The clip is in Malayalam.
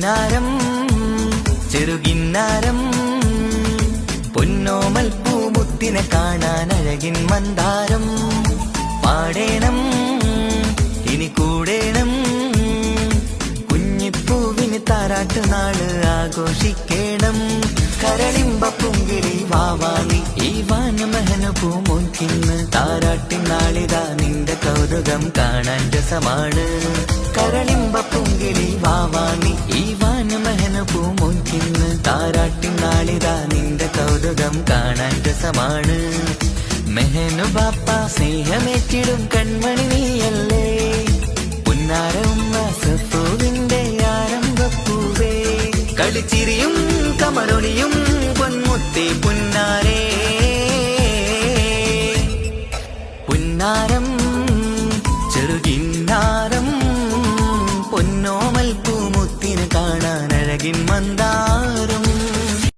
പുന്നാരം ചെറുകിന്നാരം പൊന്നോമൽ പൂമുത്തിനെ കാണാൻ അഴകിൻ മന്ദാരം പാടേണം ഇനി കൂടേണം കുഞ്ഞിപ്പൂവിന് താരാട്ട് നാള് ആഘോഷിക്കേണം കരളിമ്പ പുങ്കിളി വാവാനി ഈ വാനമഹന പൂമോൻകിന്ന് താരാട്ടിനാളിതാ നിന്റെ കൗതുകം കാണാൻ രസമാണ് കരളിമ്പ പുങ്കിളി വാവാനി ഈ വാനമഹന പൂമോൻകിന്ന് താരാട്ടിനാളിതാ നിന്റെ കൗതുകം കാണാൻ രസമാണ് മെഹനു ബാപ്പ സ്നേഹമേറ്റിടും കൺമണി നീയല്ലേ പുന്നാര ഉമ്മ സഫൂവിന്റെ ആരംഭപ്പൂവേ കളിച്ചിരിയും കമലൊളിയും പൊന്മുത്തി പുന്നാരേ പുന്നാരം ചെറുകിന്നാരം പൊന്നോമൽ പൂമുത്തിന് കാണാൻ അഴകിൻ മന്ദാരം